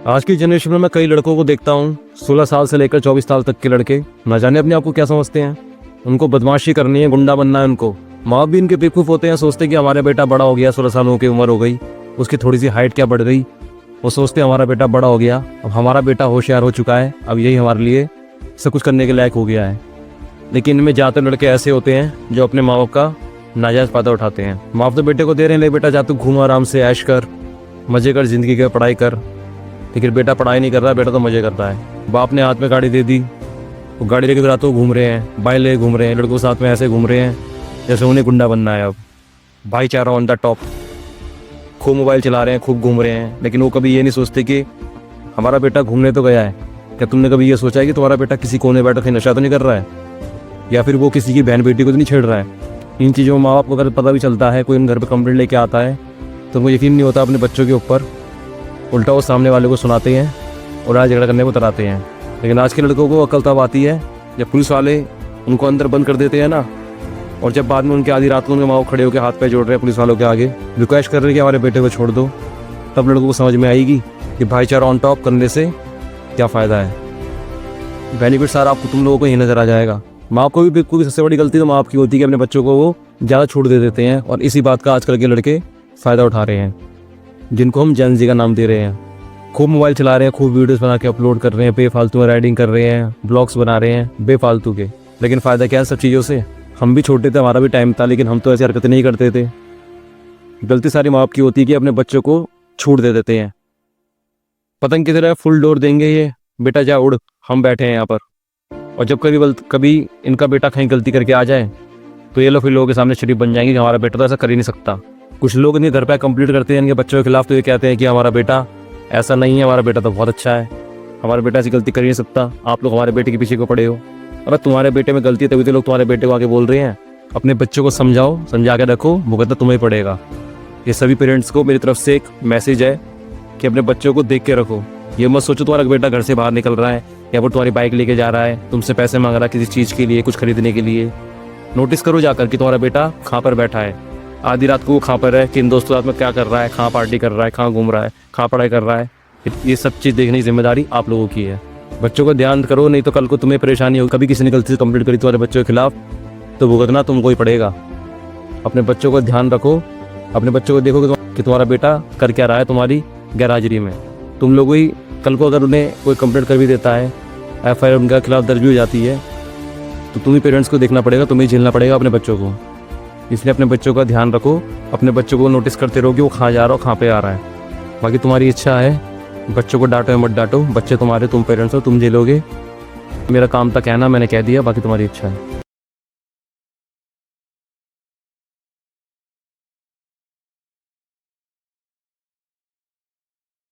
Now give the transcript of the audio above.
आज की जनरेशन में मैं कई लड़कों को देखता हूँ, 16 साल से लेकर 24 साल तक के लड़के न जाने अपने आप को क्या समझते हैं। उनको बदमाशी करनी है, गुंडा बनना है उनको। माँ बाप भी इनके बेवकूफ़ होते हैं, सोचते हैं कि हमारा बेटा बड़ा हो गया, 16 सालों की उम्र हो गई, उसकी थोड़ी सी हाइट क्या बढ़ गई, वो सोचते हैं हमारा बेटा बड़ा हो गया, अब हमारा बेटा होशियार हो चुका है, अब यही हमारे लिए सब कुछ करने के लायक हो गया है। लेकिन इनमें ज़्यादातर लड़के ऐसे होते हैं जो अपने माँ बाप का नाजायज़ फ़ायदा उठाते हैं। माँ बाप तो बेटे को दे रहे हैं, ले बेटा जा तू घूम आराम से, ऐश कर, मज़े कर, ज़िंदगी का पढ़ाई कर। लेकिन बेटा पढ़ाई नहीं कर रहा, बेटा तो मज़े करता है। बाप ने हाथ में गाड़ी दे दी, वो गाड़ी लेकर रातों घूम रहे हैं, बाइक लेकर घूम रहे हैं, लड़कों के साथ में ऐसे घूम रहे हैं जैसे उन्हें गुंडा बनना है। अब भाईचारा ऑन द टॉप, खूब मोबाइल चला रहे हैं, खूब घूम रहे हैं। लेकिन वो कभी ये नहीं सोचते कि हमारा बेटा घूमने तो गया है, क्या तुमने कभी ये सोचा है कि तुम्हारा बेटा किसी कोने बैठा कहीं नशा तो नहीं कर रहा है, या फिर वो किसी की बहन बेटी को तो नहीं छेड़ रहा है। इन चीज़ों में माँ बाप को अगर पता भी चलता है, कोई इन घर पर कंप्लेंट लेके आता है, तो उनको यकीन नहीं होता अपने बच्चों के ऊपर। उल्टा वो सामने वाले को सुनाते हैं और आज झगड़ा करने को तराते हैं। लेकिन आज के लड़कों को अकल तब आती है जब पुलिस वाले उनको अंदर बंद कर देते हैं ना, और जब बाद में उनके आधी रात को उनके माँ बाप खड़े होकर हाथ पैर जोड़ रहे हैं पुलिस वालों के आगे, रिक्वेस्ट कर रहे हैं कि हमारे बेटे को छोड़ दो, तब लड़कों को समझ में आएगी कि भाईचारा ऑन टॉप करने से क्या फ़ायदा है। बेनिफिट सारा आपको तुम लोगों को ही नज़र आ जाएगा। माँ को भी कोई सबसे बड़ी गलती तो माँ बाप की होती है कि अपने बच्चों को वो ज़्यादा छूट दे देते हैं, और इसी बात का आजकल के लड़के फ़ायदा उठा रहे हैं, जिनको हम जेन ज़ी का नाम दे रहे हैं। खूब मोबाइल चला रहे हैं, खूब वीडियोस बना के अपलोड कर रहे हैं, बेफालतू में राइडिंग कर रहे हैं, ब्लॉग्स बना रहे हैं बेफालतू के। लेकिन फ़ायदा क्या है सब चीज़ों से? हम भी छोटे थे, हमारा भी टाइम था, लेकिन हम तो ऐसी हरकतें नहीं करते थे। गलती सारी माँ बाप की होती है कि अपने बच्चों को छूट दे देते हैं। पतंग की तरह फुल डोर देंगे, ये बेटा जा उड़, हम बैठे हैं यहाँ पर। और जब कभी इनका बेटा कहीं गलती करके आ जाए तो ये लोग फिर लोगों के सामने शरीफ बन जाएंगे कि हमारा बेटा तो ऐसा कर ही नहीं सकता। कुछ लोग इनके घर पर कंप्लीट करते हैं इनके बच्चों के खिलाफ, तो ये कहते हैं कि हमारा बेटा ऐसा नहीं है, हमारा बेटा तो बहुत अच्छा है, हमारा बेटा ऐसी गलती कर ही नहीं सकता, आप लोग हमारे बेटे के पीछे को पड़े हो। अगर तुम्हारे बेटे में गलती है तभी तो लोग तुम्हारे बेटे को आके बोल रहे हैं। अपने बच्चों को समझाओ, समझा के रखो, मुकद्दर तुम्हें पड़ेगा। ये सभी पेरेंट्स को मेरी तरफ से एक मैसेज है कि अपने बच्चों को देख के रखो। ये मत सोचो तुम्हारा बेटा घर से बाहर निकल रहा है या फिर तुम्हारी बाइक लेके जा रहा है, तुमसे पैसे मांग रहा है किसी चीज़ के लिए, कुछ खरीदने के लिए। नोटिस करो जाकर कि तुम्हारा बेटा कहाँ पर बैठा है, आधी रात को वो कहाँ पर है, किन दोस्तों के साथ में क्या कर रहा है, कहाँ पार्टी कर रहा है, कहाँ घूम रहा है, कहाँ पढ़ाई कर रहा है। ये सब चीज़ देखने की जिम्मेदारी आप लोगों की है। बच्चों को ध्यान करो, नहीं तो कल को तुम्हें परेशानी हो। कभी किसी ने गलती से कंप्लेंट करी तुम्हारे बच्चों के खिलाफ तो भुगतना तुमको ही पड़ेगा। अपने बच्चों को ध्यान रखो, अपने बच्चों को देखो कि तुम्हारा बेटा कर क्या रहा है तुम्हारी गैरहाजिरी में। तुम लोग ही कल को अगर उन्हें कोई कंप्लेंट कर भी देता है, FIR उनके खिलाफ दर्ज भी हो जाती है, तो तुम्हें पेरेंट्स को देखना पड़ेगा, तुम्हें झेलना पड़ेगा अपने बच्चों को। इसलिए अपने बच्चों का ध्यान रखो, अपने बच्चों को नोटिस करते रहो कि वो कहाँ जा रहा हो, कहाँ पे आ रहा है। बाकी तुम्हारी इच्छा है, बच्चों को डांटो या मत डांटो, बच्चे तुम्हारे, तुम पेरेंट्स हो, तुम झेलोगे। मेरा काम था कहना, मैंने कह दिया, बाकी तुम्हारी इच्छा है।